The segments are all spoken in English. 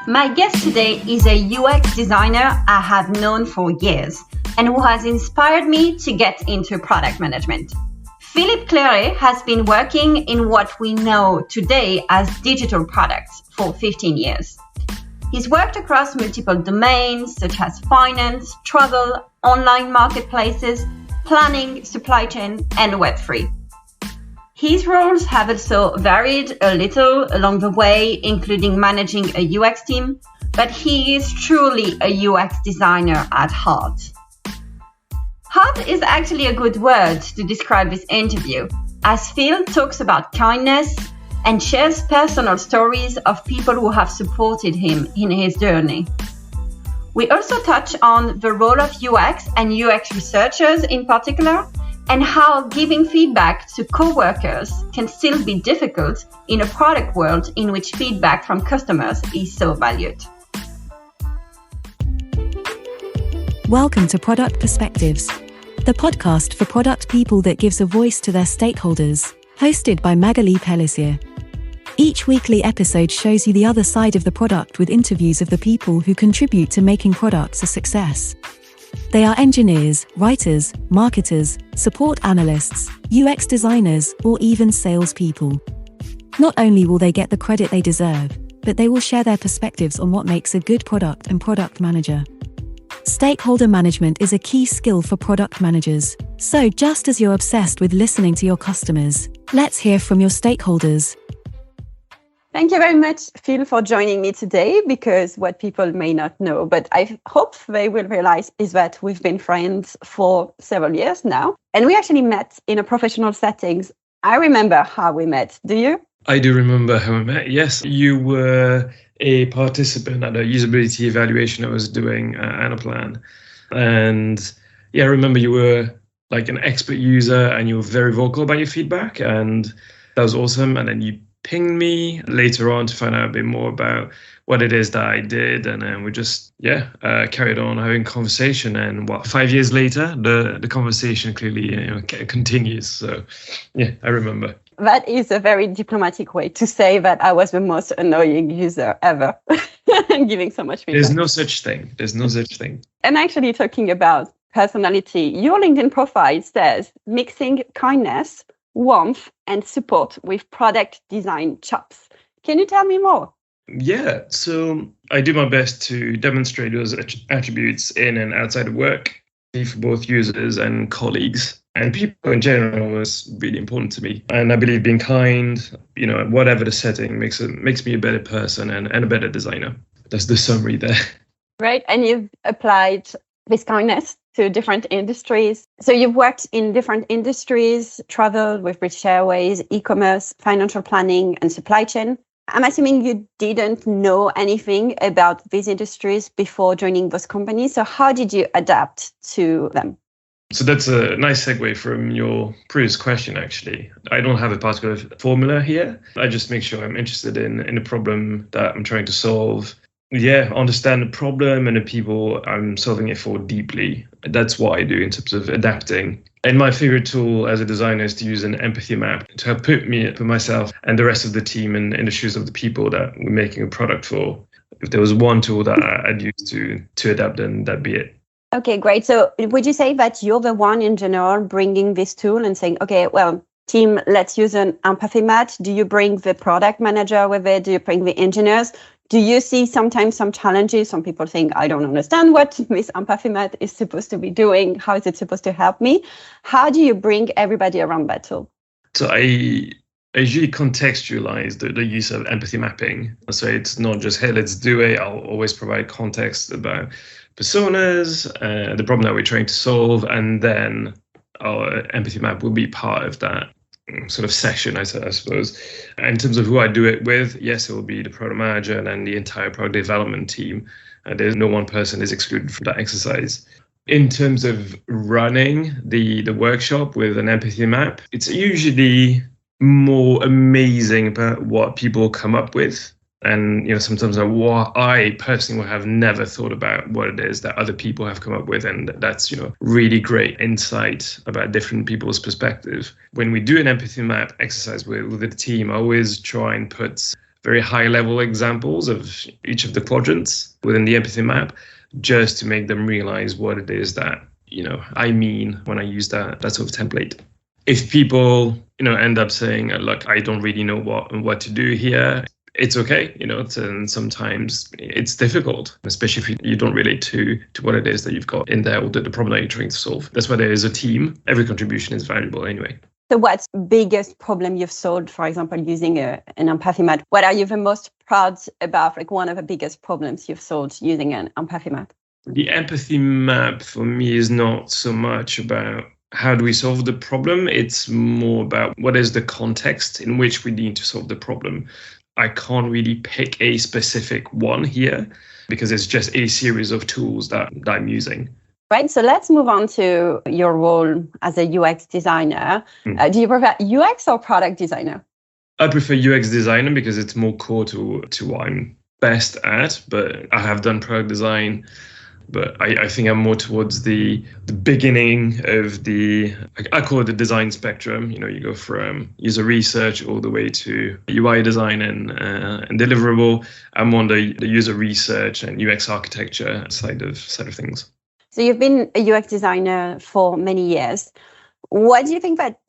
My guest today is a UX designer I have known for years and who has inspired me to get into product management. Philippe Clairet has been working in what we know today as digital products for 15 years. He's worked across multiple domains such as finance, travel, online marketplaces, planning, supply chain, and Web3. His roles have also varied a little along the way, including managing a UX team, but he is truly a UX designer at heart. Heart is actually a good word to describe this interview, as Phil talks about kindness and shares personal stories of people who have supported him in his journey. We also touch on the role of UX and UX researchers in particular, and how giving feedback to coworkers can still be difficult in a product world in which feedback from customers is so valued. Welcome to Product Perspectives, the podcast for product people that gives a voice to their stakeholders, hosted by Magali Pellissier. Each weekly episode shows you the other side of the product with interviews of the people who contribute to making products a success. They are engineers, writers, marketers, support analysts, UX designers, or even salespeople. Not only will they get the credit they deserve, but they will share their perspectives on what makes a good product and product manager. Stakeholder management is a key skill for product managers. So just as you're obsessed with listening to your customers, let's hear from your stakeholders. Thank you very much, Phil, for joining me today, because what people may not know, but I hope they will realize, is that we've been friends for several years now. And we actually met in a professional settings. I remember how we met. Do you? I do remember how we met. Yes, you were a participant at a usability evaluation I was doing at Anaplan. And yeah, I remember you were like an expert user and you were very vocal about your feedback. And that was awesome. And then you pinged me later on to find out a bit more about what it is that I did, and then we just carried on having conversation. And 5 years later, the conversation clearly continues. So yeah, I remember. That is a very diplomatic way to say that I was the most annoying user ever, giving so much feedback. There's no such thing. There's no such thing. And actually, talking about personality, your LinkedIn profile says mixing kindness, warmth, and support with product design chops. Can you tell me more? Yeah, so I do my best to demonstrate those attributes in and outside of work for both users and colleagues. And people in general is really important to me. And I believe being kind, whatever the setting, makes me a better person and a better designer. That's the summary there. Right, and you've applied this kindness to different industries. So you've worked in different industries, traveled with British Airways, e-commerce, financial planning, and supply chain. I'm assuming you didn't know anything about these industries before joining those companies. So how did you adapt to them? So that's a nice segue from your previous question, actually. I don't have a particular formula here. I just make sure I'm interested in the problem that I'm trying to solve. Yeah, understand the problem and the people I'm solving it for deeply. That's what I do in terms of adapting. And my favorite tool as a designer is to use an empathy map to help put myself and the rest of the team in the shoes of the people that we're making a product for. If there was one tool that I'd use to adapt, then that'd be it. Okay, great. So would you say that you're the one in general bringing this tool and saying, okay, well, team, let's use an empathy map? Do you bring the product manager with it? Do you bring the engineers? Do you see sometimes some challenges? Some people think, I don't understand what this empathy map is supposed to be doing. How is it supposed to help me? How do you bring everybody around that tool? So I usually contextualize the use of empathy mapping. So it's not just, hey, let's do it. I'll always provide context about personas, the problem that we're trying to solve, and then our empathy map will be part of that sort of session, I suppose. In terms of who I do it with, yes, it will be the product manager and then the entire product development team. There's no one person is excluded from that exercise. In terms of running the workshop with an empathy map, it's usually more amazing about what people come up with. And sometimes I personally would have never thought about what it is that other people have come up with, and that's really great insight about different people's perspective. When we do an empathy map exercise with the team, I always try and put very high-level examples of each of the quadrants within the empathy map, just to make them realize what it is that, I mean when I use that sort of template. If people, end up saying, look, I don't really know what to do here, it's okay, and sometimes it's difficult, especially if you don't relate to what it is that you've got in there or the problem that you're trying to solve. That's why there is a team. Every contribution is valuable anyway. So what's the biggest problem you've solved, for example, using an empathy map? What are you the most proud about, like one of the biggest problems you've solved using an empathy map? The empathy map for me is not so much about how do we solve the problem. It's more about what is the context in which we need to solve the problem. I can't really pick a specific one here because it's just a series of tools that I'm using. Right. So let's move on to your role as a UX designer. Do you prefer UX or product designer? I prefer UX designer because it's more core to what I'm best at, but I have done product design. But I think I'm more towards the beginning of I call it the design spectrum. You go from user research all the way to UI design and deliverable. I'm on the user research and UX architecture side of things. So you've been a UX designer for many years. What do you think that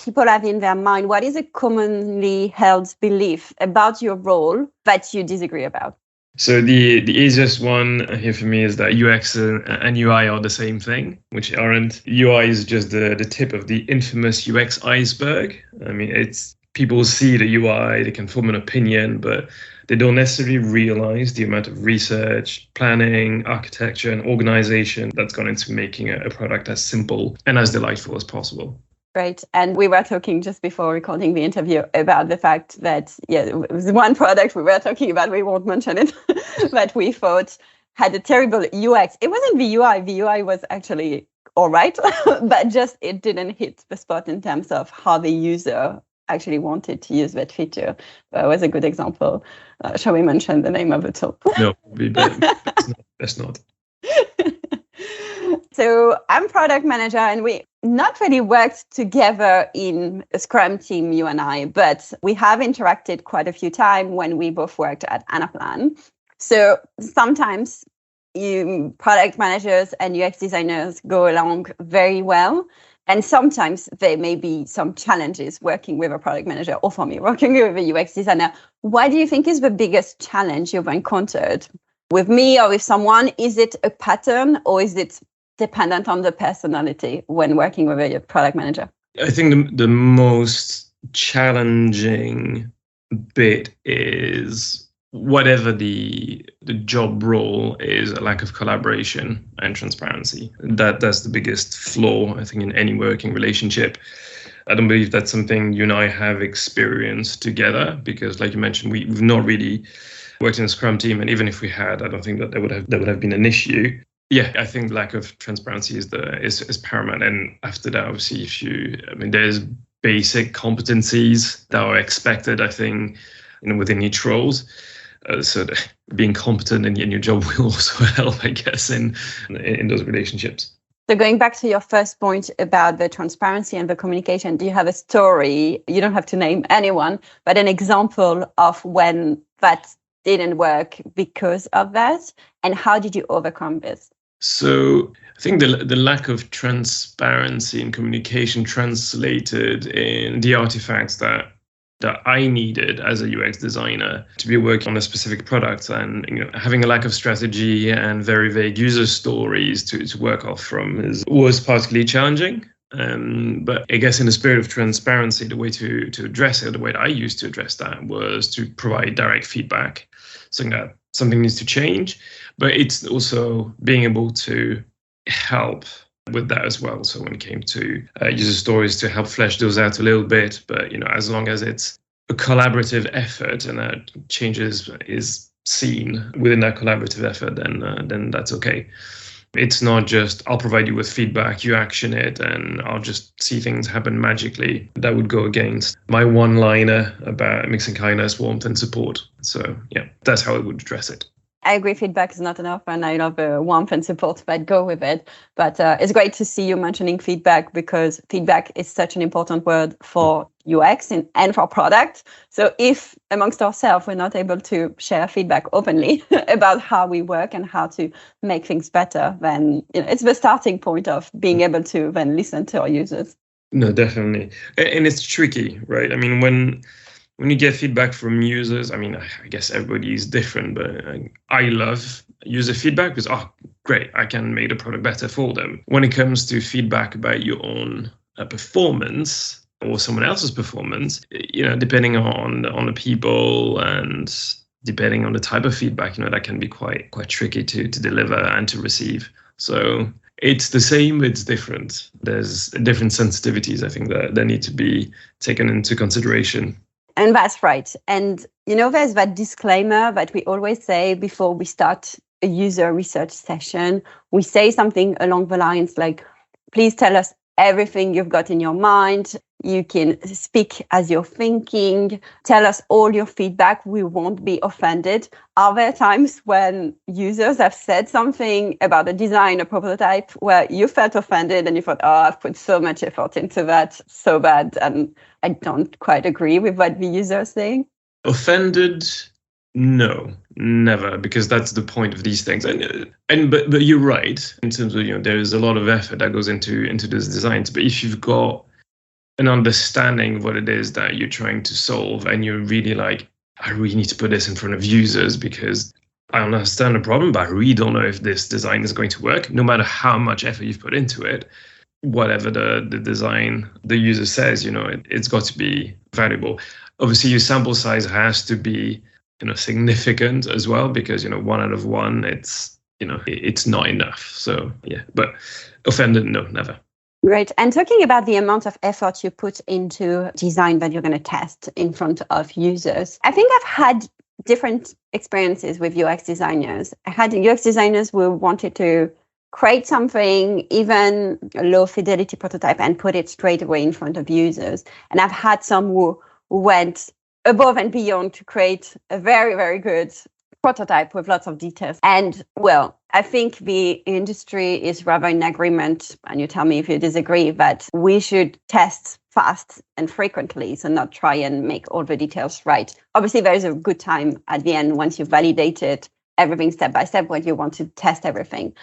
people have in their mind? What is a commonly held belief about your role that you disagree about? So the easiest one here for me is that UX and UI are the same thing, which aren't. UI is just the tip of the infamous UX iceberg. I mean, it's people see the UI, they can form an opinion, but they don't necessarily realize the amount of research, planning, architecture, and organization that's gone into making a product as simple and as delightful as possible. Right. And we were talking just before recording the interview about the fact that, it was one product we were talking about, we won't mention it, that we thought had a terrible UX. It wasn't the UI. The UI was actually all right, but just it didn't hit the spot in terms of how the user actually wanted to use that feature. That was a good example. Shall we mention the name of the tool? No, that's not. So I'm product manager, and we not really worked together in a Scrum team, you and I, but we have interacted quite a few times when we both worked at Anaplan. So sometimes product managers and UX designers go along very well. And sometimes there may be some challenges working with a product manager, or for me, working with a UX designer. What do you think is the biggest challenge you've encountered with me or with someone? Is it a pattern, or is it dependent on the personality when working with a product manager? I think the most challenging bit is whatever the job role is, a lack of collaboration and transparency. That's the biggest flaw, I think, in any working relationship. I don't believe that's something you and I have experienced together because, like you mentioned, we've not really worked in a Scrum team, and even if we had, I don't think that would have been an issue. Yeah, I think lack of transparency is paramount. And after that, obviously, there's basic competencies that are expected, I think, within each roles. So being competent in your job will also help, I guess, in those relationships. So going back to your first point about the transparency and the communication, do you have a story? You don't have to name anyone, but an example of when that didn't work because of that, and how did you overcome this? So I think the lack of transparency and communication translated in the artifacts that I needed as a UX designer to be working on a specific product, and having a lack of strategy and very vague user stories to work off from was particularly challenging. But I guess in the spirit of transparency, the way to address it, the way that I used to address that was to provide direct feedback, saying that something needs to change, but it's also being able to help with that as well. So when it came to user stories, to help flesh those out a little bit, but as long as it's a collaborative effort and that changes is seen within that collaborative effort, then that's okay. It's not just I'll provide you with feedback, you action it, and I'll just see things happen magically. That would go against my one-liner about mixing kindness, warmth, and support. So yeah, that's how I would address it. I agree, feedback is not enough, and I love the warmth and support that go with it. But it's great to see you mentioning feedback, because feedback is such an important word for UX and for product. So if amongst ourselves we're not able to share feedback openly about how we work and how to make things better, then it's the starting point of being able to then listen to our users. No, definitely. And it's tricky, right? I mean, when you get feedback from users, I mean, I guess everybody is different, but I love user feedback because, great, I can make the product better for them. When it comes to feedback about your own performance or someone else's performance, depending on the people and depending on the type of feedback, that can be quite tricky to deliver and to receive. So it's the same, it's different. There's different sensitivities, I think, that need to be taken into consideration. And that's right. And, there's that disclaimer that we always say before we start a user research session. We say something along the lines like, please tell us everything you've got in your mind. You can speak as you're thinking. Tell us all your feedback. We won't be offended. Are there times when users have said something about a design, a prototype, where you felt offended and you thought, I've put so much effort into that, so bad, and I don't quite agree with what the user is saying? Offended? No, never, because that's the point of these things. But you're right in terms of, there is a lot of effort that goes into those designs. But if you've got an understanding of what it is that you're trying to solve, and you're really like, I really need to put this in front of users because I understand the problem, but I really don't know if this design is going to work, no matter how much effort you've put into it. Whatever the design the user says, it's got to be valuable. Obviously, your sample size has to be significant as well, because 1 out of 1, it's not enough. So yeah, but offended, no, never. Great. And talking about the amount of effort you put into design that you're going to test in front of users, I think I've had different experiences with UX designers. I had UX designers who wanted to create something, even a low fidelity prototype, and put it straight away in front of users. And I've had some who went above and beyond to create a very, very good prototype with lots of details. And well, I think the industry is rather in agreement, and you tell me if you disagree, that we should test fast and frequently, so not try and make all the details right. Obviously, there is a good time at the end once you've validated everything step by step when you want to test everything.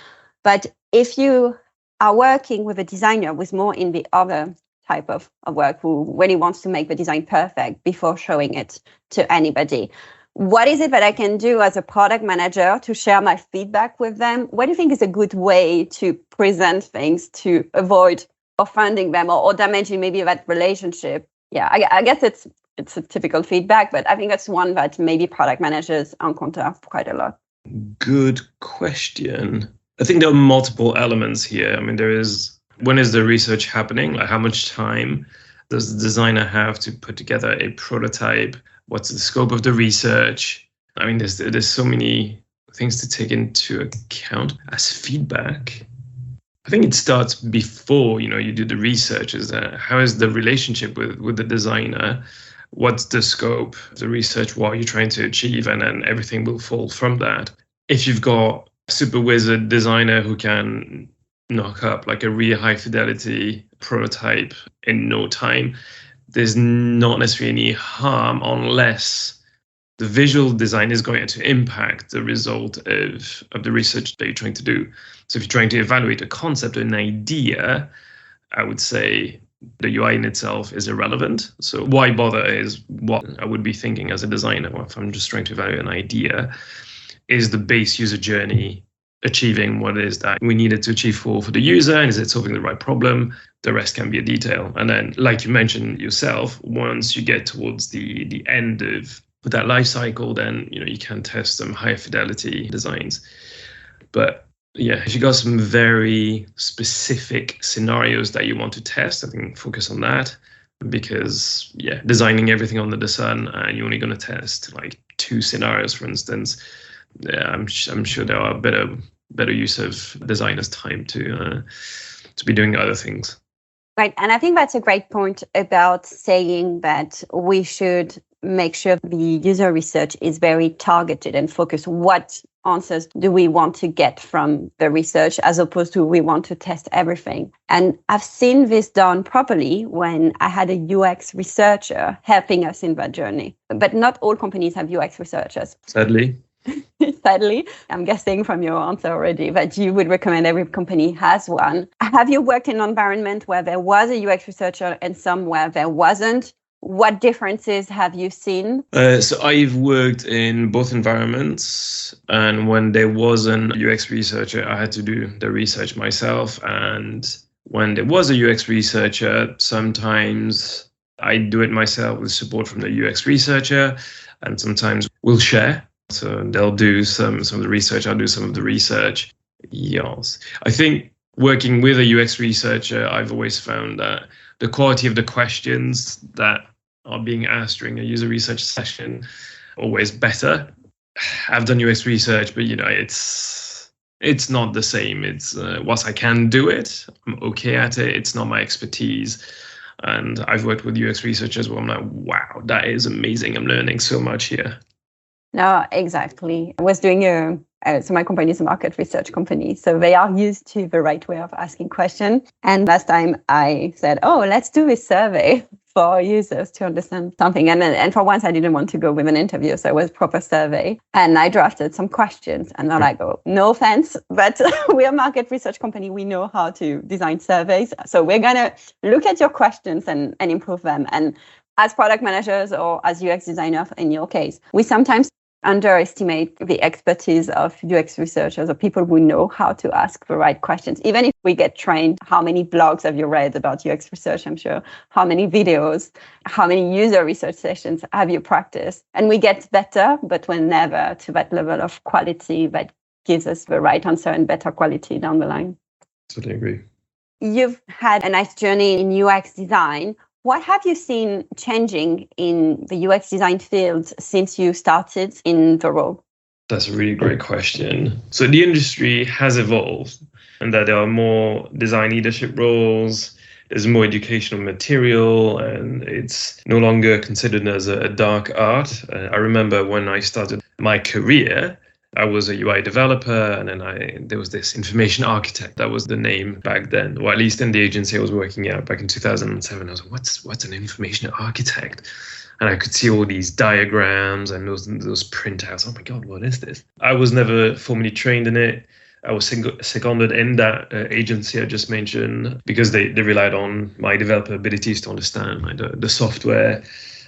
But if you are working with a designer who's more in the other type of work, who really wants to make the design perfect before showing it to anybody, what is it that I can do as a product manager to share my feedback with them? What do you think is a good way to present things to avoid offending them or damaging maybe that relationship? Yeah, I guess it's a typical feedback, but I think that's one that maybe product managers encounter quite a lot. Good question. I think there are multiple elements here. I mean, when is the research happening? Like, how much time does the designer have to put together a prototype? What's the scope of the research? I mean, there's so many things to take into account as feedback. I think it starts before you do the research. Is that how is the relationship with the designer? What's the scope of the research? What are you trying to achieve? And then everything will fall from that. If you've got a super wizard designer who can knock up like a really high fidelity prototype in no time, there's not necessarily any harm unless the visual design is going to impact the result of the research that you're trying to do. So if you're trying to evaluate a concept or an idea, I would say the UI in itself is irrelevant. So why bother is what I would be thinking as a designer. Well, if I'm just trying to evaluate an idea, is the base user journey achieving what it is that we needed to achieve for the user, and is it solving the right problem? The rest can be a detail. And then, like you mentioned yourself, once you get towards the end of that life cycle, then you can test some higher fidelity designs. But yeah, if you got some very specific scenarios that you want to test, I think focus on that, because designing everything under the sun and you're only going to test like 2 scenarios, for instance, I'm sure there are better use of designers' time to be doing other things. Right. And I think that's a great point about saying that we should make sure the user research is very targeted and focused. What answers do we want to get from the research as opposed to we want to test everything. And I've seen this done properly when I had a UX researcher helping us in that journey. But not all companies have UX researchers. Sadly. Sadly, I'm guessing from your answer already that you would recommend every company has one. Have you worked in an environment where there was a UX researcher and some where there wasn't? What differences have you seen? So I've worked in both environments, and when there wasn't a UX researcher, I had to do the research myself. And when there was a UX researcher, sometimes I do it myself with support from the UX researcher, and sometimes we'll share. So they'll do some of the research, I'll do some of the research. Yes. I think working with a UX researcher, I've always found that the quality of the questions that are being asked during a user research session always better. I've done UX research, but it's not the same. It's whilst I can do it, I'm okay at it. It's not my expertise. And I've worked with UX researchers where I'm like, wow, that is amazing. I'm learning so much here. No, exactly. I was doing so my company is a market research company, so they are used to the right way of asking questions. And last time I said, oh, let's do a survey for users to understand something. And for once, I didn't want to go with an interview, so it was a proper survey. And I drafted some questions, and they're like, oh, no offense, but we're a market research company. We know how to design surveys. So we're going to look at your questions and improve them. And as product managers or as UX designers, in your case, we sometimes underestimate the expertise of UX researchers or people who know how to ask the right questions. Even if we get trained, how many blogs have you read about UX research? I'm sure. How many videos? How many user research sessions have you practiced? And we get better, but we're never to that level of quality that gives us the right answer and better quality down the line. Totally agree. You've had a nice journey in UX design. What have you seen changing in the UX design field since you started in the role? That's a really great question. So the industry has evolved and that there are more design leadership roles, there's more educational material, and it's no longer considered as a dark art. I remember when I started my career, I was a UI developer, and then there was this information architect. That was the name back then, or at least in the agency I was working at back in 2007. I was like, what's an information architect? And I could see all these diagrams and those printouts. Oh my God, what is this? I was never formally trained in it. I was seconded in that agency I just mentioned because they relied on my developer abilities to understand the software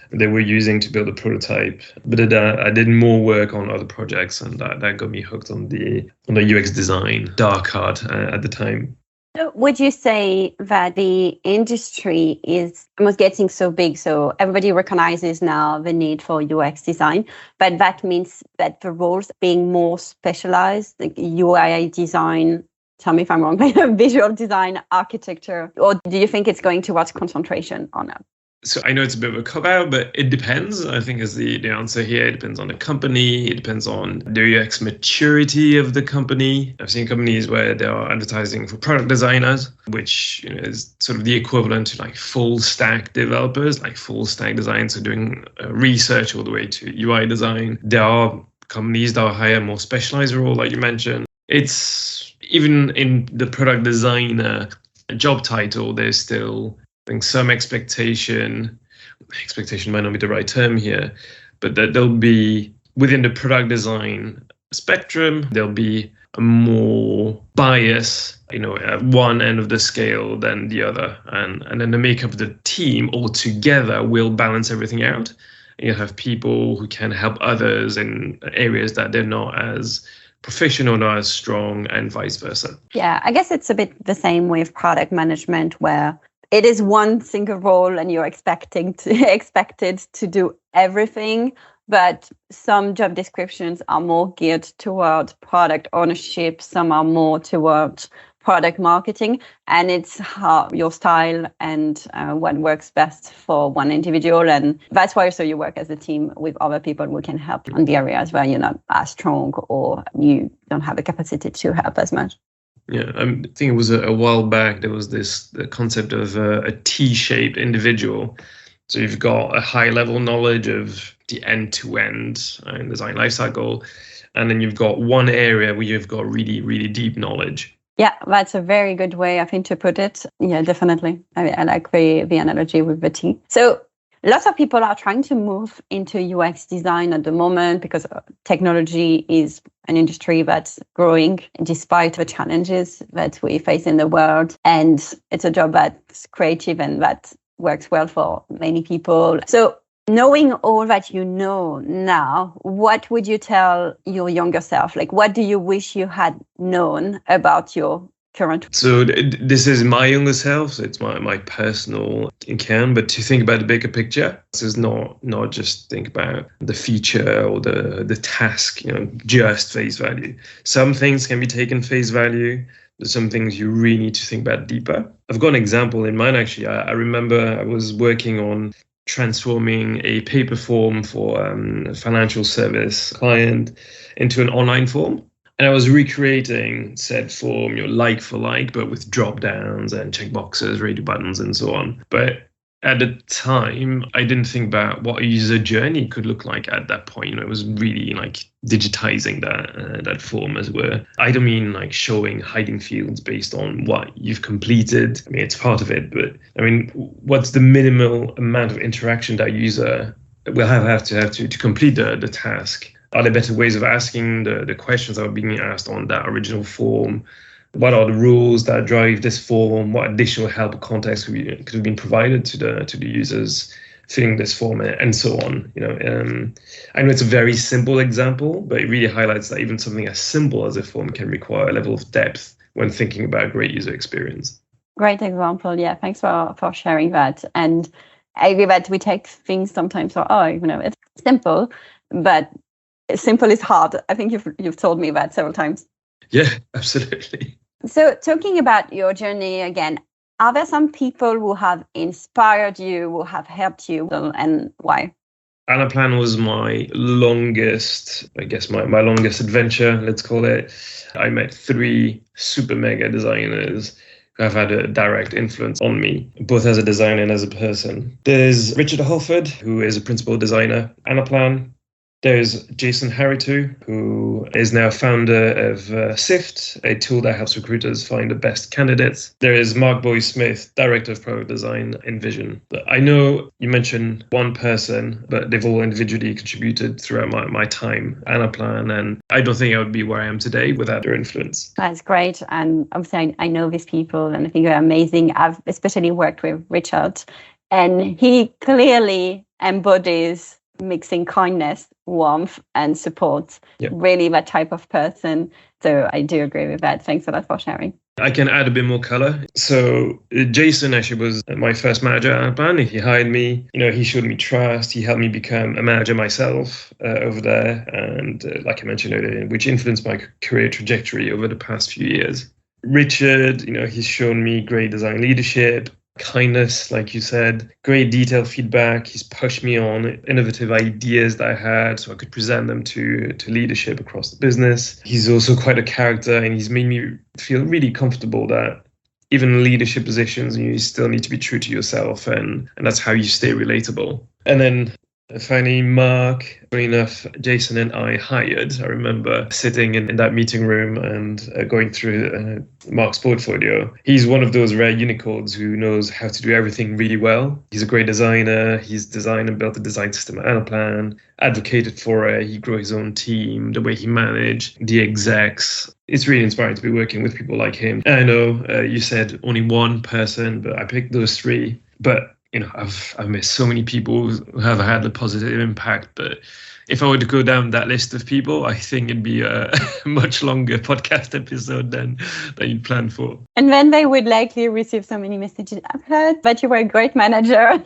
they were using to build a prototype. But I did more work on other projects, and that got me hooked on the UX design dark art at the time. So would you say that the industry is almost getting so big, so everybody recognizes now the need for UX design, but that means that the roles being more specialized, like UI design, tell me if I'm wrong, visual design, architecture, or do you think it's going towards concentration on that? So I know it's a bit of a cop-out, but it depends. I think is the answer here. It depends on the company. It depends on the UX maturity of the company. I've seen companies where they are advertising for product designers, which is sort of the equivalent to like full stack developers, like full stack design. So doing research all the way to UI design. There are companies that hire more specialized role, like you mentioned. It's even in the product designer job title, there's still I think some expectation might not be the right term here, but that there'll be within the product design spectrum, there'll be a more bias, at one end of the scale than the other. And then the makeup of the team altogether will balance everything out. You'll have people who can help others in areas that they're not as professional, not as strong, and vice versa. Yeah, I guess it's a bit the same with product management, where it is one single role and you're expected to do everything, but some job descriptions are more geared toward product ownership, some are more towards product marketing, and it's how your style and what works best for one individual. And that's why also you work as a team with other people who can help on the areas where you're not as strong or you don't have the capacity to help as much. Yeah, I think it was a while back, there was the concept of a T-shaped individual. So you've got a high level knowledge of the end-to-end design lifecycle. And then you've got one area where you've got really, really deep knowledge. Yeah, that's a very good way, I think, to put it. Yeah, definitely. I like the analogy with the tea. So lots of people are trying to move into UX design at the moment because technology is an industry that's growing despite the challenges that we face in the world. And it's a job that's creative and that works well for many people. So knowing all that you know now, what would you tell your younger self? Like, what do you wish you had known about your current? So this is my younger self, so it's my personal account, but to think about the bigger picture. This is not just think about the feature or the task, just face value. Some things can be taken face value. There's some things you really need to think about deeper. I've got an example in mind, actually. I remember I was working on transforming a paper form for a financial service client into an online form. And I was recreating said form, like for like, but with drop downs and checkboxes, radio buttons, and so on. But at the time, I didn't think about what a user journey could look like at that point. It was really like digitizing that form, as it were. I don't mean like showing hiding fields based on what you've completed. I mean, it's part of it, but I mean, what's the minimal amount of interaction that user will have to complete the task? Are there better ways of asking the questions that are being asked on that original form? What are the rules that drive this form? What additional help or context could have been provided to the users filling this form, and so on? I know it's a very simple example, but it really highlights that even something as simple as a form can require a level of depth when thinking about great user experience. Great example. Yeah, thanks for sharing that. And I agree that we take things sometimes for, it's simple, but simple is hard. I think you've told me that several times. Yeah, absolutely. So talking about your journey again, are there some people who have inspired you, who have helped you, and why? Anaplan was my longest, my longest adventure, let's call it. I met 3 super mega designers who have had a direct influence on me, both as a designer and as a person. There's Richard Holford, who is a principal designer at Anaplan. There's Jason Haritu, who is now founder of Sift, a tool that helps recruiters find the best candidates. There is Mark Boyd-Smith, director of product design in Vision. I know you mentioned one person, but they've all individually contributed throughout my time at Anaplan, and I don't think I would be where I am today without their influence. That's great. And obviously I know these people and I think they're amazing. I've especially worked with Richard, and he clearly embodies mixing kindness, warmth, and support. Yep. Really that type of person. So I do agree with that. Thanks a lot for sharing. I can add a bit more color. So Jason actually was my first manager at Anaplan. He hired me. He showed me trust. He helped me become a manager myself over there. And like I mentioned earlier, which influenced my career trajectory over the past few years. Richard, he's shown me great design leadership, kindness, like you said, great detailed feedback. He's pushed me on innovative ideas that I had so I could present them to leadership across the business. He's also quite a character, and he's made me feel really comfortable that even in leadership positions, you still need to be true to yourself, and that's how you stay relatable. And then finally, Mark, funny enough, Jason and I hired. I remember sitting in that meeting room and going through Mark's portfolio. He's one of those rare unicorns who knows how to do everything really well. He's a great designer. He's designed and built a design system at Anaplan, advocated for it. He grew his own team, the way he managed the execs. It's really inspiring to be working with people like him. And I know you said only one person, but I picked those 3. But I've met so many people who have had a positive impact, but if I were to go down that list of people, I think it'd be a much longer podcast episode than you'd planned for. And then they would likely receive so many messages. I've heard that you were a great manager.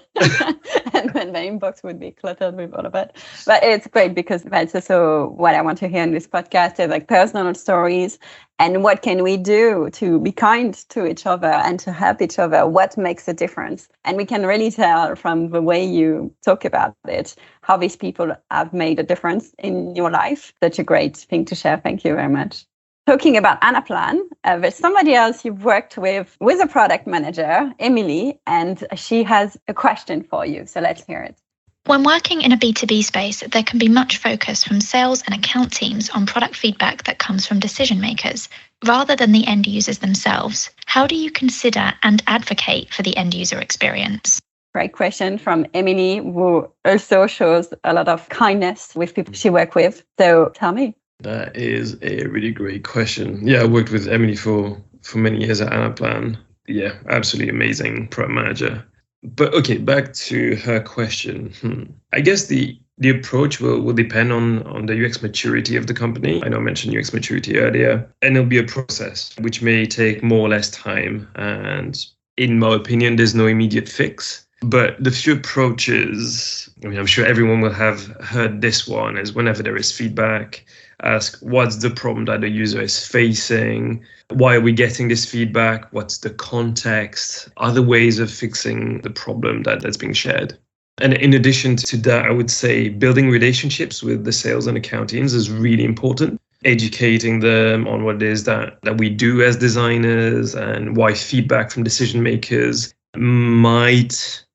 And then the inbox would be cluttered with all of it. But it's great because that's also what I want to hear in this podcast is like personal stories. And what can we do to be kind to each other and to help each other? What makes a difference? And we can really tell from the way you talk about it, how these people have made a difference in your life. Such a great thing to share. Thank you very much. Talking about Anaplan, there's somebody else you've worked with a product manager, Emily, and she has a question for you. So let's hear it. When working in a B2B space, there can be much focus from sales and account teams on product feedback that comes from decision makers, rather than the end users themselves. How do you consider and advocate for the end user experience? Great question from Emily, who also shows a lot of kindness with people she works with. So tell me. That is a really great question. Yeah, I worked with Emily for many years at Anaplan. Yeah, absolutely amazing product manager. But okay, back to her question. I guess the approach will depend on the UX maturity of the company. I know I mentioned UX maturity earlier, and it'll be a process which may take more or less time. And in my opinion, there's no immediate fix. But the few approaches, I'm sure everyone will have heard this one, is whenever there is feedback, ask what's the problem that the user is facing? Why are we getting this feedback? What's the context? Other ways of fixing the problem that's being shared. And in addition to that, I would say building relationships with the sales and account teams is really important. Educating them on what it is that we do as designers and why feedback from decision makers might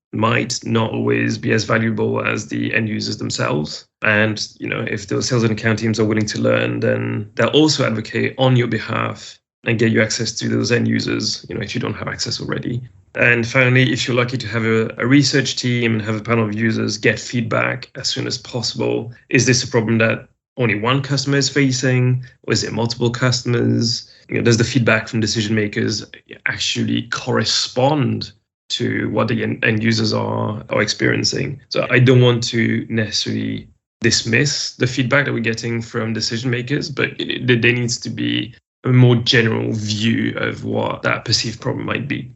not always be as valuable as the end users themselves. And, if the sales and account teams are willing to learn, then they'll also advocate on your behalf and get you access to those end users, if you don't have access already. And finally, if you're lucky to have a research team and have a panel of users get feedback as soon as possible, is this a problem that only one customer is facing, or is it multiple customers? Does the feedback from decision makers actually correspond to what the end users are experiencing? So I don't want to necessarily dismiss the feedback that we're getting from decision makers, but there needs to be a more general view of what that perceived problem might be.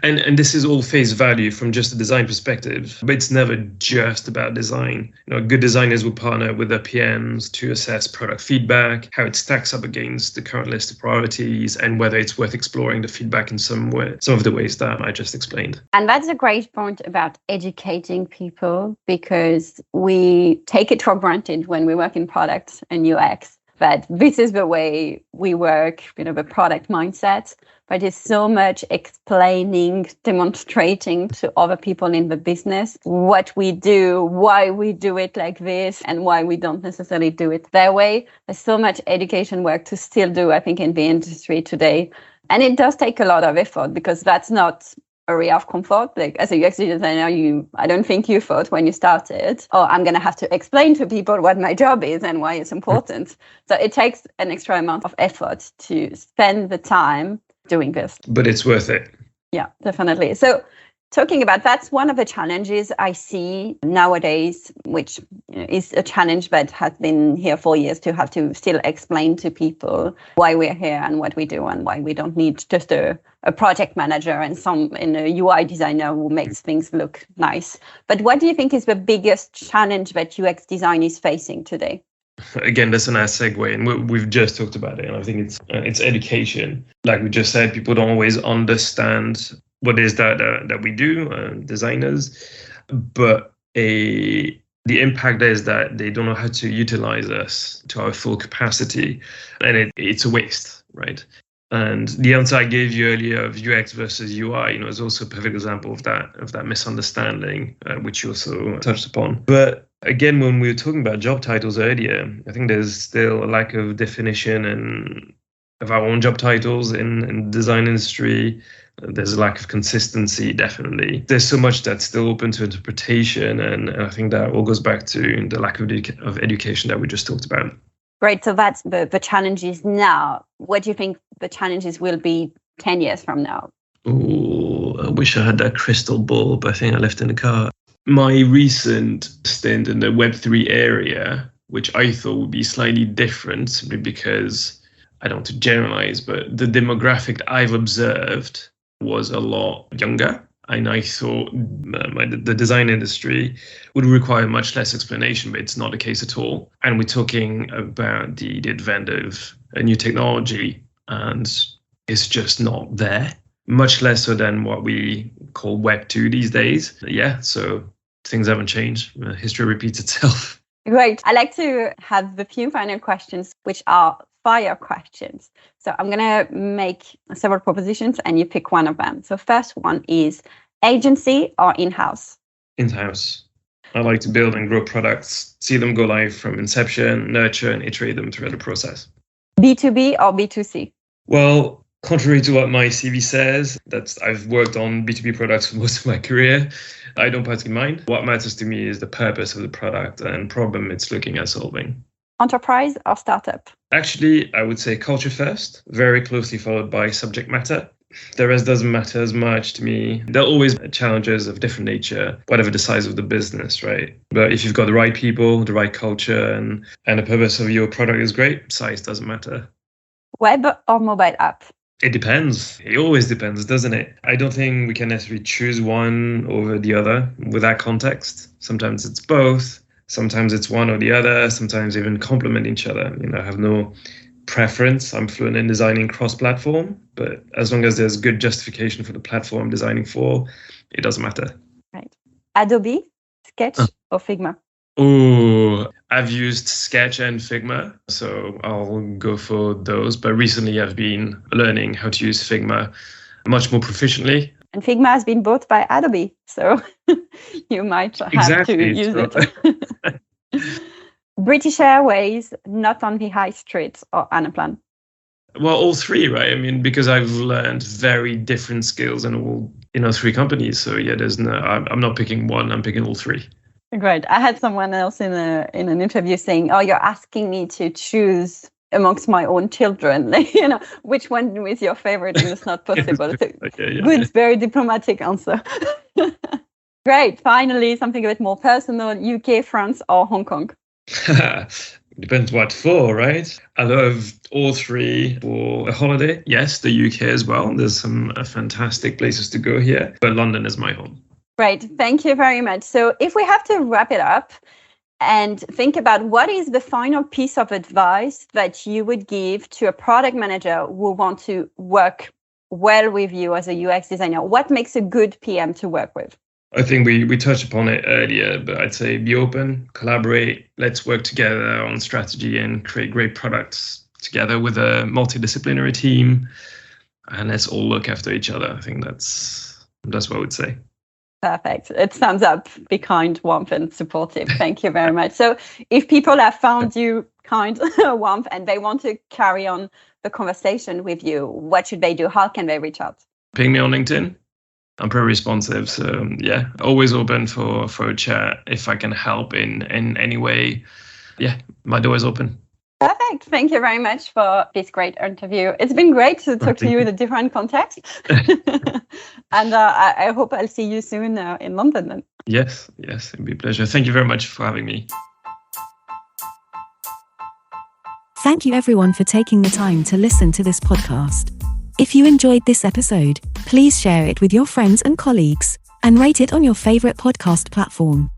And this is all face value from just a design perspective, but it's never just about design. Good designers will partner with their PMs to assess product feedback, how it stacks up against the current list of priorities, and whether it's worth exploring the feedback in some of the ways that I just explained. And that's a great point about educating people, because we take it for granted when we work in product and UX. But this is the way we work, the product mindset. But it's so much explaining, demonstrating to other people in the business what we do, why we do it like this, and why we don't necessarily do it that way. There's so much education work to still do, I think, in the industry today. And it does take a lot of effort, because that's not area of comfort. Like, as a UX designer, I don't think you thought when you started, I'm going to have to explain to people what my job is and why it's important. So it takes an extra amount of effort to spend the time doing this. But it's worth it. Yeah, definitely. So talking about that's one of the challenges I see nowadays, which is a challenge that has been here for years, to have to still explain to people why we're here and what we do and why we don't need just a project manager and a UI designer who makes things look nice. But what do you think is the biggest challenge that UX design is facing today? Again, that's a nice segue, and we've just talked about it, and I think it's education. Like we just said, people don't always understand what it is that we do, designers, but the impact is that they don't know how to utilize us to our full capacity, and it's a waste, right? And the answer I gave you earlier of UX versus UI, is also a perfect example of that misunderstanding, which you also touched upon. But again, when we were talking about job titles earlier, I think there's still a lack of definition and of our own job titles in the design industry. There's a lack of consistency, definitely. There's so much that's still open to interpretation, and I think that all goes back to the lack of education that we just talked about. Right, so that's the challenges now. What do you think the challenges will be 10 years from now? Oh, I wish I had that crystal ball, but I think I left in the car. My recent stint in the Web3 area, which I thought would be slightly different, simply because, I don't want to generalize, but the demographic I've observed was a lot younger. And I thought the design industry would require much less explanation, but it's not the case at all. And we're talking about the advent of a new technology, and it's just not there. Much less so than what we call Web 2 these days. Yeah, so things haven't changed. History repeats itself. Great. I like to have the few final questions, which are fire questions. So I'm going to make several propositions and you pick one of them. So first one is agency or in-house? In-house. I like to build and grow products, see them go live from inception, nurture and iterate them throughout the process. B2B or B2C? Well, contrary to what my CV says, I've worked on B2B products for most of my career. I don't particularly mind. What matters to me is the purpose of the product and problem it's looking at solving. Enterprise or startup? Actually, I would say culture first, very closely followed by subject matter. The rest doesn't matter as much to me. There are always challenges of different nature, whatever the size of the business, right? But if you've got the right people, the right culture, and the purpose of your product is great, size doesn't matter. Web or mobile app? It depends. It always depends, doesn't it? I don't think we can necessarily choose one over the other with that context. Sometimes it's both. Sometimes it's one or the other. Sometimes even complement each other. I have no preference. I'm fluent in designing cross-platform, but as long as there's good justification for the platform I'm designing for, it doesn't matter. Right. Adobe, Sketch, or Figma? Oh, I've used Sketch and Figma, so I'll go for those. But recently I've been learning how to use Figma much more proficiently. And Figma has been bought by Adobe, so you might have to use it. British Airways, not on the high street, or Anaplan? Well, all three, right? I mean, because I've learned very different skills in all, three companies. So yeah, I'm not picking one, I'm picking all three. Great. I had someone else in an interview saying, "Oh, you're asking me to choose amongst my own children, which one is your favorite?" And it's not possible. Good, very diplomatic answer. Great. Finally, something a bit more personal: UK, France, or Hong Kong? Depends what for, right? I love all three for a holiday. Yes, the UK as well. There's some fantastic places to go here, but London is my home. Great. Thank you very much. So if we have to wrap it up and think about what is the final piece of advice that you would give to a product manager who wants to work well with you as a UX designer, what makes a good PM to work with? I think we touched upon it earlier, but I'd say be open, collaborate, let's work together on strategy and create great products together with a multidisciplinary team, and let's all look after each other. I think that's what I would say. Perfect. It sums up. Be kind, warm, and supportive. Thank you very much. So if people have found you kind, warm, and they want to carry on the conversation with you, what should they do? How can they reach out? Ping me on LinkedIn. I'm pretty responsive. So yeah, always open for a chat. If I can help in any way, yeah, my door is open. Perfect. Thank you very much for this great interview. It's been great to talk to you in a different context. And I hope I'll see you soon in London then. Yes, it'd be a pleasure. Thank you very much for having me. Thank you everyone for taking the time to listen to this podcast. If you enjoyed this episode, please share it with your friends and colleagues and rate it on your favorite podcast platform.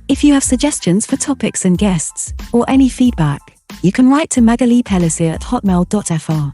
If you have suggestions for topics and guests or any feedback, you can write to Magali Pelissier at hotmail.fr.